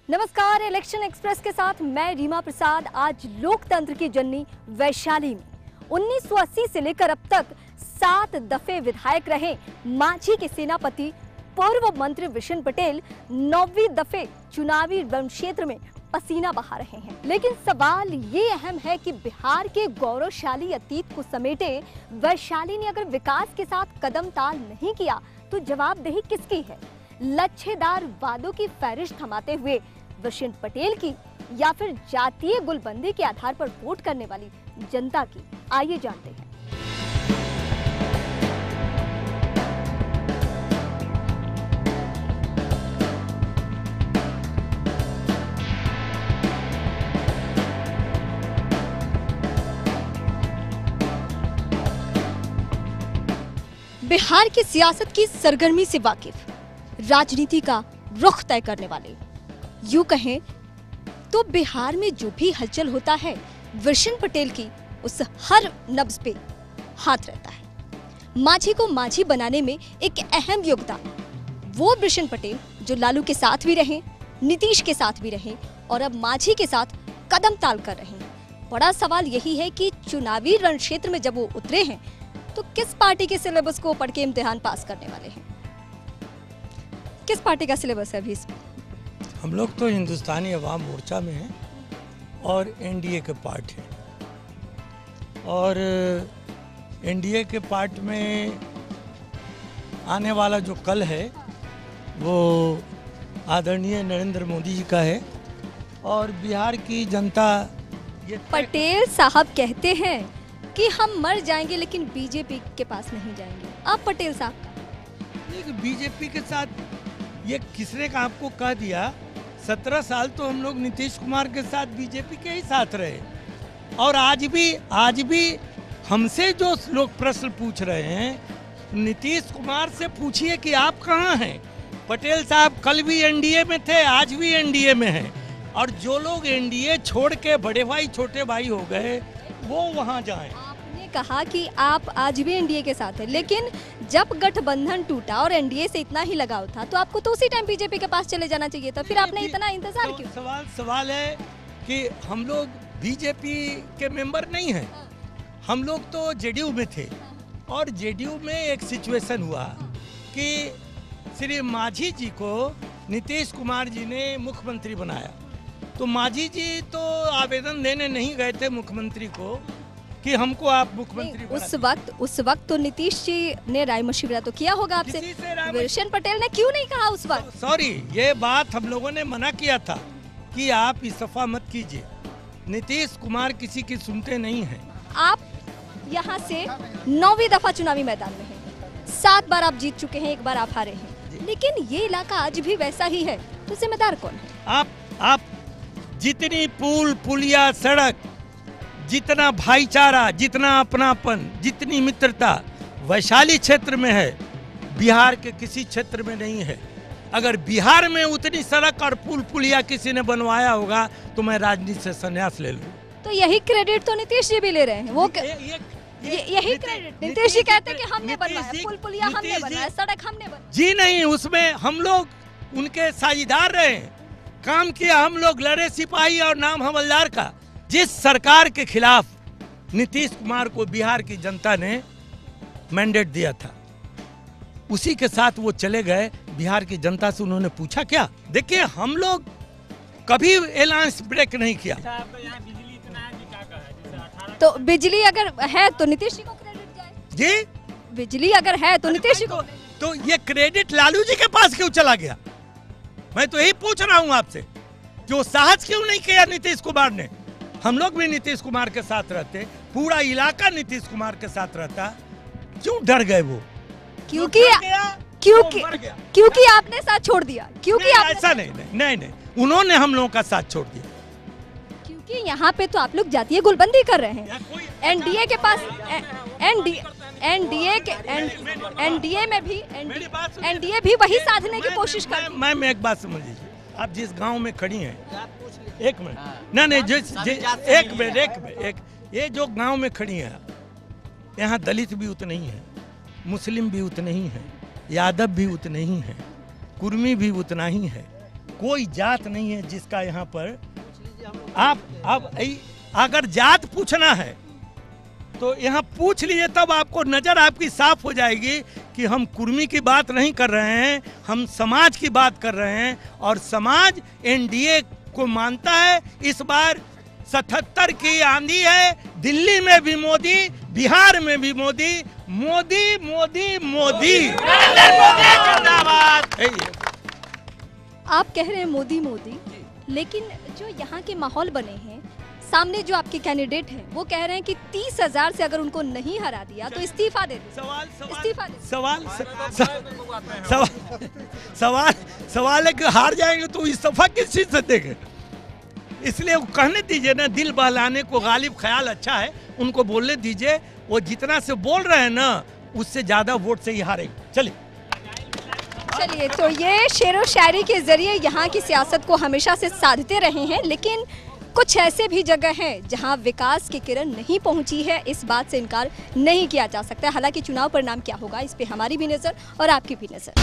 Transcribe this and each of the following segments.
नमस्कार, election express के साथ मैं रीमा प्रसाद। आज लोकतंत्र की जननी वैशाली में 1980 से लेकर अब तक 7 दफे विधायक रहे मांझी के सेनापति पूर्व मंत्री विशन पटेल 9वीं दफे चुनावी रण क्षेत्र में पसीना बहा रहे हैं। लेकिन सवाल ये अहम है कि बिहार के गौरवशाली अतीत को समेटे वैशाली ने अगर विकास के साथ कदम ताल नहीं किया तो जवाबदेही किसकी है? लच्छेदार वादों की फहरिस्त थमाते हुए विशन पटेल की या फिर जातीय गुलबंदी के आधार पर वोट करने वाली जनता की? आइए जानते हैं। बिहार की सियासत की सरगर्मी से वाकिफ, राजनीति का रुख तय करने वाले, यूं कहें तो बिहार में जो भी हलचल होता है विशन पटेल की उस हर नब्ज पे हाथ रहता है। मांझी को मांझी बनाने में एक अहम योगदान वो विशन पटेल जो लालू के साथ भी रहे, नीतीश के साथ भी रहे और अब मांझी के साथ कदम ताल कर रहे हैं। बड़ा सवाल यही है कि चुनावी रण क्षेत्र में जब वो उतरे हैं तो किस पार्टी के सिलेबस को पढ़ के इम्तिहान पास करने वाले हैं? किस पार्टी का सिलेबस है अभी इसमें? हम लोग तो हिंदुस्तानी अवाम मोर्चा में हैं और एनडीए के पार्ट हैं। और एनडीए के पार्ट में आने वाला जो कल है वो आदरणीय नरेंद्र मोदी जी का है और बिहार की जनता पटेल साहब कहते हैं कि हम मर जाएंगे लेकिन बीजेपी के पास नहीं जाएंगे। आप पटेल साहब बीजेपी के साथ ये किसने का आपको कह दिया? 17 साल तो हम लोग नीतीश कुमार के साथ बीजेपी के ही साथ रहे और आज भी हमसे जो लोग प्रश्न पूछ रहे हैं नीतीश कुमार से पूछिए कि आप कहाँ हैं। पटेल साहब कल भी एनडीए में थे, आज भी एनडीए में हैं और जो लोग एनडीए छोड़ के बड़े भाई छोटे भाई हो गए वो वहाँ जाएं। आपने कहा कि आप आज भी एनडीए के साथ हैं, लेकिन जब गठबंधन टूटा और एनडीए से इतना ही लगाव था तो आपको तो उसी टाइम बीजेपी के पास चले जाना चाहिए था। फिर आपने इतना इंतजार क्यों? सवाल है कि हम लोग बीजेपी के मेंबर नहीं हैं, हम लोग तो जेडीयू में थे और जेडीयू में एक सिचुएशन हुआ कि श्री मांझी जी को नीतीश कुमार जी ने मुख्यमंत्री बनाया। तो मांझी जी तो आवेदन देने नहीं गए थे मुख्यमंत्री को कि हमको आप मुख्यमंत्री उस वक्त तो नीतीश जी ने राय मशविरा तो किया होगा आपसे। विशन पटेल ने क्यों नहीं कहा उस वक्त? सॉरी, ये बात हम लोगों ने मना किया था कि आप इस्तीफा मत कीजिए। नीतीश कुमार किसी की सुनते नहीं हैं। आप यहाँ से 9वीं दफा चुनावी मैदान में हैं, 7 बार आप जीत चुके हैं, 1 बार आप हारे हैं, लेकिन ये इलाका आज भी वैसा ही है, तो जिम्मेदार कौन है? आप जितनी पुल पुलिया सड़क, जितना भाईचारा, जितना अपनापन, जितनी मित्रता वैशाली क्षेत्र में है बिहार के किसी क्षेत्र में नहीं है। अगर बिहार में उतनी सड़क और पुल पुलिया किसी ने बनवाया होगा तो मैं राजनीति से संन्यास ले लूं। तो यही क्रेडिट तो नीतीश जी भी ले रहे हैं। वो यही क्रेडिट नीतीश जी कहते हैं कि हमने बनवाया, पुल पुलिया हमने बनाया, सड़क हमने बनाया। जी नहीं, उसमें हम लोग उनके साझेदार रहे, काम किया, हम लोग लड़े सिपाही और नाम हवलदार का। जिस सरकार के खिलाफ नीतीश कुमार को बिहार की जनता ने मैंडेट दिया था उसी के साथ वो चले गए। बिहार की जनता से उन्होंने पूछा क्या? देखिए, हम लोग कभी अलायंस ब्रेक नहीं किया। तो बिजली अगर है तो नीतीश जी को क्रेडिट जाए। जी, बिजली अगर है तो नीतीश जी को। तो ये क्रेडिट लालू जी के पास क्यों चला गया? मैं तो यही पूछ रहा हूँ आपसे कि वो साहस क्यों नहीं किया नीतीश कुमार ने? हम लोग भी नीतीश कुमार के साथ रहते, पूरा इलाका नीतीश कुमार के साथ रहता, क्यों डर गए वो? क्योंकि आपने साथ छोड़ दिया। क्योंकि ऐसा नहीं, उन्होंने हम लोगों का साथ छोड़ दिया। क्योंकि यहाँ पे तो आप लोग जातीय गुलबंदी कर रहे हैं। एनडीए के पास एनडीए भी वही साधने की कोशिश कर रही है। मैं एक बात समझ लीजिए, आप जिस गांव में खड़ी हैं, एक मिनट, नहीं, एक मिनट, ये जो गांव में खड़ी हैं यहाँ दलित भी उतने ही हैं, मुस्लिम भी उतने ही हैं, यादव भी उतने ही हैं, कुर्मी भी उतना ही है, कोई जात नहीं है जिसका यहाँ पर आप अगर जात पूछना है तो यहाँ पूछ लीजिए, तब आपको नजर आपकी साफ हो जाएगी कि हम कुर्मी की बात नहीं कर रहे हैं, हम समाज की बात कर रहे हैं। और समाज एनडीए को मानता है। इस बार 77 की आंधी है, दिल्ली में भी मोदी, बिहार में भी मोदी, मोदी मोदी मोदी। आप कह रहे हैं मोदी मोदी, लेकिन जो यहाँ के माहौल बने हैं, सामने जो आपके कैंडिडेट हैं वो कह रहे हैं कि 30,000 से अगर उनको नहीं हरा दिया तो इस्तीफा दे दो। सवाल है कि हार जाएंगे तो इस्तीफा किस चीज से देंगे। इसलिए वो कहने दीजिए ना, दिल बहलाने को गालिब ख्याल अच्छा है, उनको बोलने दीजिए। वो जितना से बोल रहे हैं ना, उससे ज्यादा वोट से ही हारेंगे। चलिए, तो ये शेरो शायरी के जरिए यहाँ की सियासत को हमेशा से साधते रहे हैं, लेकिन कुछ ऐसे भी जगह हैं जहां विकास की किरण नहीं पहुंची है। इस बात से इनकार नहीं किया जा सकता। हालांकि चुनाव परिणाम क्या होगा, इस पे हमारी भी नजर और आपकी भी नजर।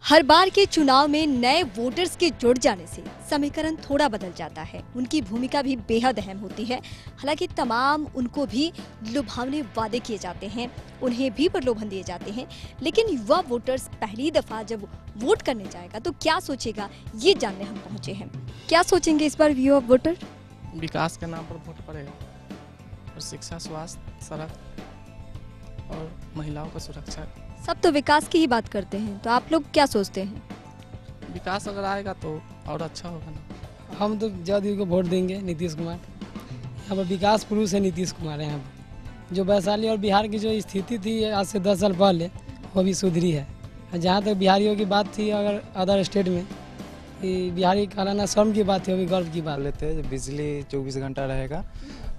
हर बार के चुनाव में नए वोटर्स के जुड़ जाने से समीकरण थोड़ा बदल जाता है। उनकी भूमिका भी बेहद अहम होती है। हालांकि तमाम उनको भी लुभावने वादे किए जाते हैं, उन्हें भी प्रलोभन दिए जाते हैं, लेकिन युवा वोटर्स पहली दफा जब वोट करने जाएगा तो क्या सोचेगा, ये जानने हम पहुंचे हैं। क्या सोचेंगे इस बार युवा वोटर? विकास के नाम पर वोट पड़ेगा और शिक्षा, स्वास्थ्य, सड़क और महिलाओं का सुरक्षा। सब तो विकास की ही बात करते हैं, तो आप लोग क्या सोचते हैं? विकास अगर आएगा तो और अच्छा होगा ना। हम तो जदयू को वोट देंगे, नीतीश कुमार। यहाँ पर विकास पुरुष है नीतीश कुमार। यहाँ पर जो वैशाली और बिहार की जो स्थिति थी आज से 10 साल पहले, वो भी सुधरी है। जहाँ तक बिहारियों की बात थी, अगर अदर स्टेट में कि बिहारी कहलाना शर्म की बात थी, वो भी गर्व की बात। लेते हैं बिजली 24 घंटा रहेगा,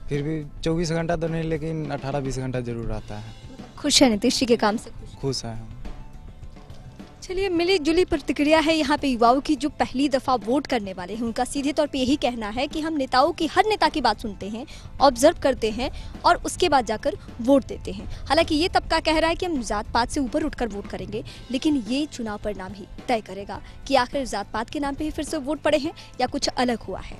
फिर भी 24 घंटा तो नहीं, लेकिन 18-20 घंटा जरूर आता है। खुश है नीतीश जी के काम से? खुश है। चलिए, मिली जुली प्रतिक्रिया है यहाँ पे युवाओं की जो पहली दफा वोट करने वाले हैं। उनका सीधे तौर पे यही कहना है कि हम नेताओं की, हर नेता की बात सुनते हैं, ऑब्जर्व करते हैं और उसके बाद जाकर वोट देते हैं। हालांकि ये तबका कह रहा है कि हम जात पात से ऊपर उठकर वोट करेंगे, लेकिन ये चुनाव परिणाम ही तय करेगा कि आखिर जात पात के नाम पे ही फिर से वोट पड़े हैं या कुछ अलग हुआ है।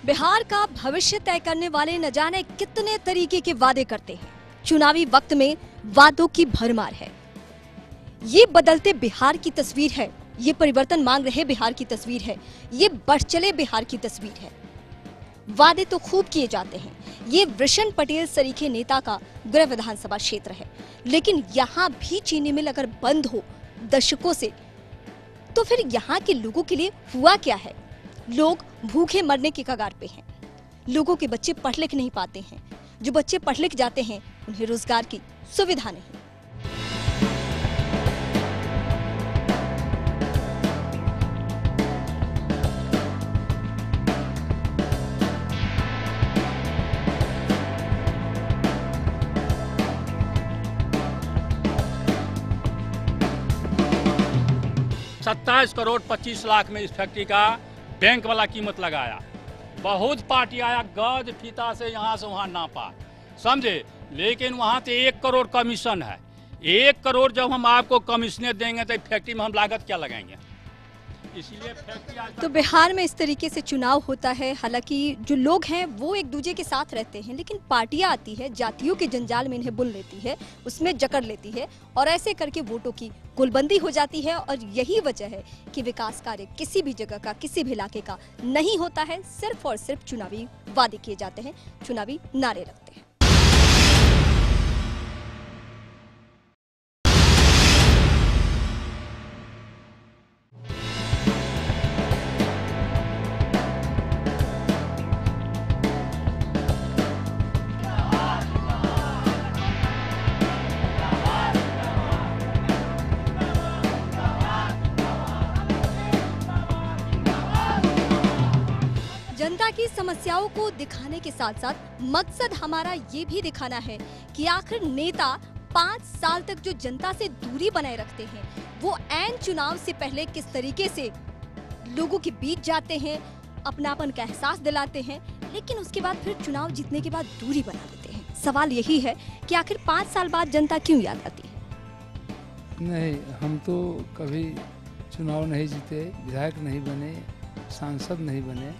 बिहार का भविष्य तय करने वाले न जाने कितने तरीके के वादे करते हैं। चुनावी वक्त में वादों की भरमार है। ये बदलते बिहार की तस्वीर है, ये परिवर्तन मांग रहे बिहार की तस्वीर है, ये बढ़ चले बिहार की तस्वीर है। वादे तो खूब किए जाते हैं। ये वृषण पटेल सरीखे नेता का गृह विधानसभा क्षेत्र है, लेकिन यहाँ भी चीनी मिल अगर बंद हो दशकों से, तो फिर यहाँ के लोगों के लिए हुआ क्या है? लोग भूखे मरने की कगार पे हैं। लोगों के बच्चे पढ़ लिख नहीं पाते हैं। जो बच्चे पढ़ लिख जाते हैं, उन्हें रोजगार की सुविधा नहीं। सत्ताईस करोड़ 25 लाख में इस फैक्ट्री का बैंक वाला कीमत लगाया। बहुत पार्टी आया, गज फीता से यहाँ से वहाँ नापा, समझे, लेकिन वहाँ से 1 करोड़ कमीशन है। 1 करोड़ जब हम आपको कमीशनें देंगे तो फैक्ट्री में हम लागत क्या लगाएंगे? इसलिए तो बिहार में इस तरीके से चुनाव होता है। हालांकि जो लोग हैं वो एक दूसरे के साथ रहते हैं, लेकिन पार्टियां आती है, जातियों के जंजाल में इन्हें बुन लेती है, उसमें जकड़ लेती है और ऐसे करके वोटों की गुलबंदी हो जाती है। और यही वजह है कि विकास कार्य किसी भी जगह का, किसी भी इलाके का नहीं होता है। सिर्फ और सिर्फ चुनावी वादे किए जाते हैं, चुनावी नारे लगते हैं। जनता की समस्याओं को दिखाने के साथ साथ मकसद हमारा ये भी दिखाना है कि आखिर नेता 5 साल तक जो जनता से दूरी बनाए रखते हैं, वो ऐन चुनाव से पहले किस तरीके से लोगों के बीच जाते हैं, अपनापन का एहसास दिलाते हैं, लेकिन उसके बाद फिर चुनाव जीतने के बाद दूरी बना लेते हैं। सवाल यही है कि आखिर 5 साल बाद जनता क्यों याद आती है? नहीं, हम तो कभी चुनाव नहीं जीते, विधायक नहीं बने, सांसद नहीं बने,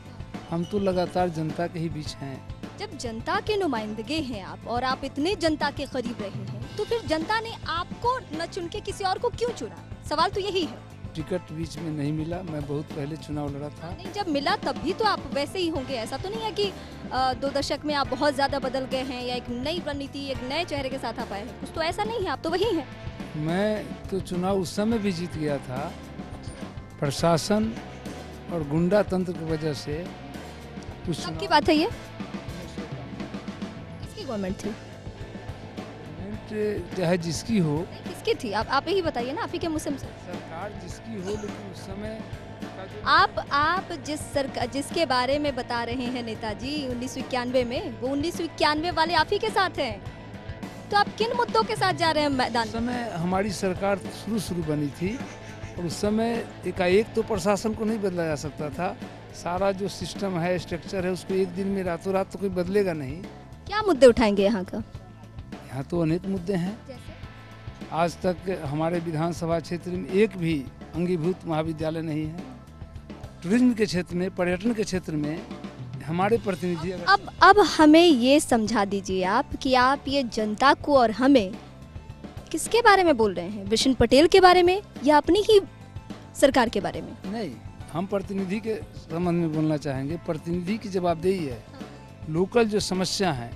हम तो लगातार जनता के ही बीच हैं। जब जनता के नुमाइंदगे हैं आप और आप इतने जनता के करीब रहे हैं, तो फिर जनता ने आपको न चुन के किसी और को क्यों चुना? सवाल तो यही है। टिकट बीच में नहीं मिला, मैं बहुत पहले चुनाव लड़ा था। नहीं, जब मिला तब भी तो आप वैसे ही होंगे। ऐसा तो नहीं है कि 2 दशक में आप बहुत ज्यादा बदल गए हैं या एक नई रणनीति, एक नए चेहरे के साथ आप आए हैं। कुछ तो ऐसा नहीं है, आप तो वही हैं। मैं तो चुनाव उस समय भी जीत गया था, प्रशासन और गुंडा तंत्र की वजह से। कुछ आपकी बात है ये? किसकी गवर्नमेंट थी? गवर्नमेंट चाहे जिसकी हो, किसकी थी? आप ही बताइए ना, आप ही के मुँह से। सरकार जिसकी हो, लेकिन उस समय का जो आप जिसके बारे में बता रहे हैं नेताजी 1991 में, वो 1991 वाले आप ही के साथ हैं। तो आप किन मुद्दों के साथ जा रहे हैं मैदान? उस समय हमारी सरकार शुरू बनी थी और उस समय एकाएक तो प्रशासन को नहीं बदला जा सकता था। सारा जो सिस्टम है, स्ट्रक्चर है, उसको एक दिन में रातों रात तो कोई बदलेगा नहीं। क्या मुद्दे उठाएंगे यहाँ का? यहाँ तो अनेक मुद्दे हैं। जैसे? आज तक हमारे विधानसभा क्षेत्र में एक भी अंगीभूत महाविद्यालय नहीं है। टूरिज्म के क्षेत्र में, पर्यटन के क्षेत्र में हमारे प्रतिनिधि अब हमें ये समझा दीजिए आप कि आप ये जनता को और हमें किसके बारे में बोल रहे हैं? विशन पटेल के बारे में या अपनी ही सरकार के बारे में? नहीं, हम प्रतिनिधि के संबंध में बोलना चाहेंगे। प्रतिनिधि की जवाबदेही है, लोकल जो समस्या है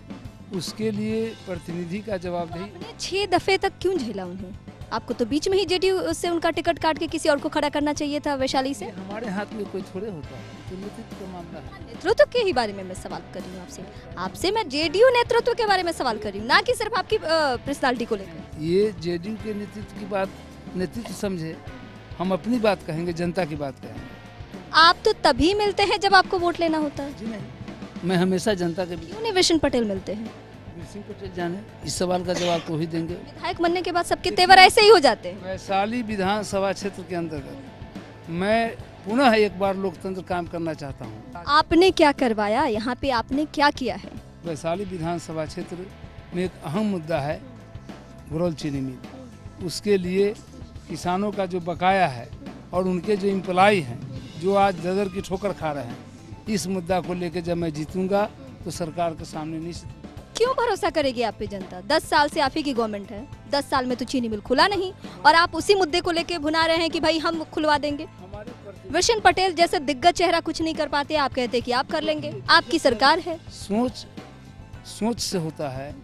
उसके लिए प्रतिनिधि का जवाबदेही। आपने 6 दफे तक क्यों झेला उन्हें? आपको तो बीच में ही जेडीयू से उनका टिकट काट के किसी और को खड़ा करना चाहिए था वैशाली से। हमारे हाथ में कोई थोड़े होता है, तो नेतृत्व का मामला है। नेतृत्व के ही बारे में मैं सवाल कर रही हूँ आपसे मैं जेडीयू नेतृत्व के बारे में सवाल कर रही हूँ, ना कि सिर्फ आपकी पर्सनालिटी को लेकर। ये जेडीयू के नेतृत्व की बात नेतृत्व समझे, हम अपनी बात कहेंगे, जनता की बात कहेंगे। आप तो तभी मिलते हैं जब आपको वोट लेना होता है। जी नहीं, मैं हमेशा जनता के बीच। क्यों नहीं विशन पटेल मिलते हैं? विशन पटेल जाने, इस सवाल का जवाब तो ही देंगे। विधायक बनने के बाद सबके तेवर ऐसे ही हो जाते हैं। वैशाली विधानसभा क्षेत्र के अंतर्गत मैं पुनः एक बार लोकतंत्र काम करना चाहता हूँ। आपने क्या करवाया यहाँ पे? आपने क्या किया है? वैशाली विधानसभा क्षेत्र में एक अहम मुद्दा है गुरौल चीनी मिल। उसके लिए किसानों का जो बकाया है और उनके जो एम्प्लॉय हैं जो आज ददर की ठोकर खा रहे हैं, इस मुद्दा को लेकर जब मैं जीतूंगा तो सरकार के सामने निश्चित। क्यों भरोसा करेगी आप पे जनता? 10 साल से आप ही की गवर्नमेंट है, 10 साल में तो चीनी मिल खुला नहीं और आप उसी मुद्दे को लेके भुना रहे हैं कि भाई हम खुलवा देंगे। विशन पटेल जैसे दिग्गज चेहरा कुछ नहीं कर पाते, आप कहते कि आप कर लेंगे, आपकी सरकार है। सोच से होता है,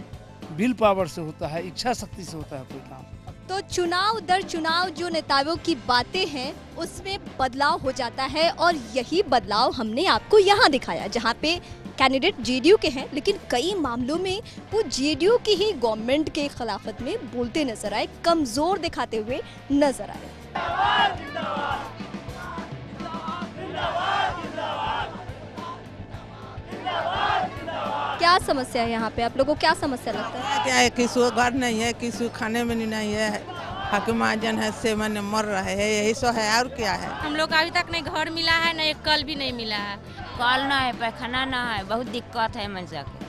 विल पावर से होता है, इच्छा शक्ति से होता है कोई काम। तो चुनाव दर चुनाव जो नेताओं की बातें हैं उसमें बदलाव हो जाता है और यही बदलाव हमने आपको यहाँ दिखाया, जहाँ पे कैंडिडेट जेडीयू के हैं लेकिन कई मामलों में वो जेडीयू की ही गवर्नमेंट के खिलाफत में बोलते नजर आए, कमजोर दिखाते हुए नजर आए। क्या समस्या है यहाँ पे? आप लोगों को क्या समस्या लगता है? क्या है, किसी को घर नहीं है, किसी को खाने में नहीं है, हकमाजन है से मैंने मर रहे हैं, यही सो है और क्या है। हम लोग अभी तक नहीं घर मिला है, ना एक कल भी नहीं मिला है। कल ना है, पैखाना ना है, बहुत दिक्कत है मनसा के।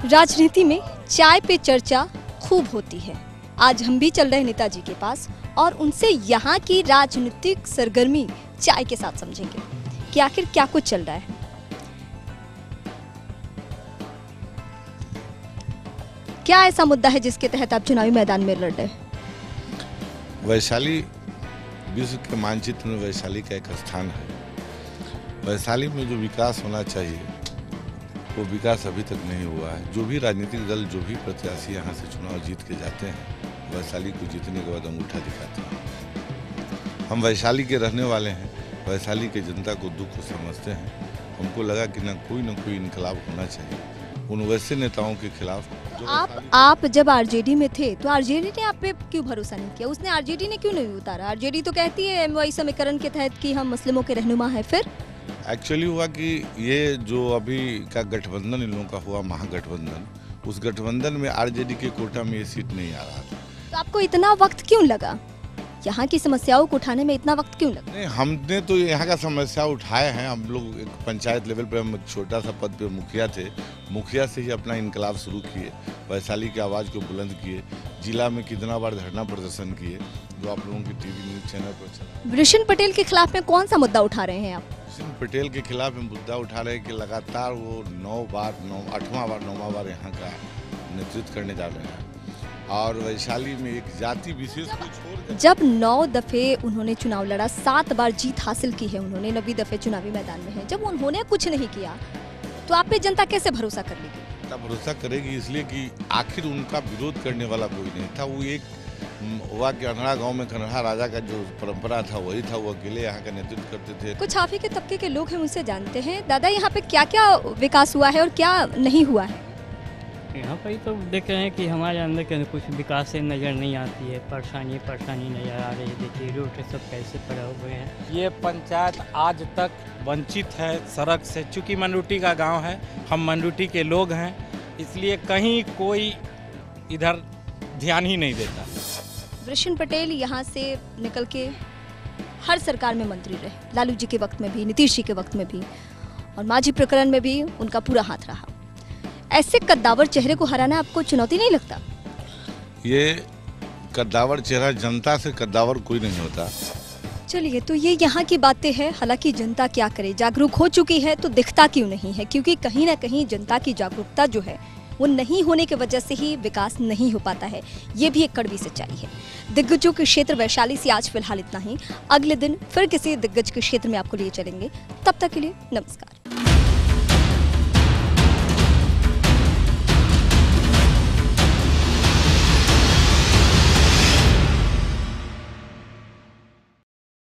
राजनीति में चाय पे चर्चा खूब होती है। आज हम भी चल रहे हैं नेताजी के पास और उनसे यहाँ की राजनीतिक सरगर्मी चाय के साथ समझेंगे कि आखिर क्या कुछ चल रहा है। क्या ऐसा मुद्दा है जिसके तहत आप चुनावी मैदान में लड़ रहे हैं? वैशाली विश्व के मानचित्र में वैशाली का एक स्थान है। वैशाली में जो विकास होना चाहिए वो विकास अभी तक नहीं हुआ है। जो भी राजनीतिक दल, जो भी प्रत्याशी यहाँ से चुनाव जीत के जाते हैं, वैशाली को जीतने के बाद अंगूठा दिखाते हैं। हम वैशाली के रहने वाले हैं, वैशाली के जनता को दुख को समझते हैं। हमको लगा कि ना कोई इनकलाब होना चाहिए उन वैसे नेताओं के खिलाफ। आप जब आरजेडी में थे तो आरजेडी ने आप पे क्यों भरोसा नहीं किया? उसने आरजेडी ने क्यों नहीं उतारा? आरजेडी तो कहती है एमवाई समीकरण के तहत कि हम मुस्लिमों के रहनुमा है। फिर एक्चुअली हुआ कि ये जो अभी का गठबंधन इन लोगों का हुआ, महागठबंधन, उस गठबंधन में आरजेडी के कोटा में ये सीट नहीं आ रहा था। तो आपको इतना वक्त क्यों लगा? यहाँ की समस्याओं को उठाने में इतना वक्त क्यों लगा? नहीं, हमने तो यहाँ का समस्या उठाए हैं। हम लोग एक पंचायत लेवल पे हम एक छोटा सा पद पे मुखिया थे, मुखिया से ही अपना इनकलाब शुरू किए, वैशाली की आवाज़ को बुलंद किए, जिला में कितना बार धरना प्रदर्शन किए जो आप लोगों की टीवी न्यूज़ चैनल पर चला। वृषण पटेल के खिलाफ में कौन सा मुद्दा उठा रहे हैं आप? वृषण पटेल के खिलाफ हम मुद्दा उठा रहे हैं कि लगातार वो 8वां बार 9वां बार यहाँ का नेतृत्व करने जा रहे हैं और वैशाली में एक जाति विशेष को छोड़ जब 9 दफे उन्होंने चुनाव लड़ा, 7 बार जीत हासिल की है उन्होंने, 9वीं दफे चुनावी मैदान में है, जब उन्होंने कुछ नहीं किया तो आप पे जनता कैसे भरोसा कर लेगी? भरोसा करेगी इसलिए कि आखिर उनका विरोध करने वाला कोई नहीं था। वो एक हुआ कि अनहरा गांव में कन्हरा राजा का जो परंपरा था वही था, वो अकेले यहाँ का नेतृत्व करते थे। कुछ आप ही के तबके के लोग हैं, उनसे जानते हैं दादा यहाँ पे क्या क्या विकास हुआ है और क्या नहीं हुआ है? यहाँ पर तो देख रहे हैं कि हमारे अंदर के कुछ विकास से नज़र नहीं आती है, परेशानी नज़र आ रही है। देखिए रोड सब कैसे पड़े हुए हैं। ये पंचायत आज तक वंचित है सड़क से, चूँकि मंडूटी का गांव है, हम मंडूटी के लोग हैं, इसलिए कहीं कोई इधर ध्यान ही नहीं देता। वृषण पटेल यहाँ से निकल के हर सरकार में मंत्री रहे, लालू जी के वक्त में भी, नीतीश जी के वक्त में भी, और माझी प्रकरण में भी उनका पूरा हाथ रहा। ऐसे कद्दावर चेहरे को हराना आपको चुनौती नहीं लगता? ये कद्दावर चेहरा, जनता से कद्दावर कोई नहीं होता। चलिए, तो ये यहाँ की बातें हैं। हालांकि जनता क्या करे, जागरूक हो चुकी है तो दिखता क्यों नहीं है? क्योंकि कहीं ना कहीं जनता की जागरूकता जो है वो नहीं होने की वजह से ही विकास नहीं हो पाता है। ये भी एक कड़वी सच्चाई है। दिग्गजों के क्षेत्र वैशाली से आज फिलहाल इतना ही। अगले दिन फिर किसी दिग्गज के क्षेत्र में आपको लिए चलेंगे। तब तक के लिए नमस्कार।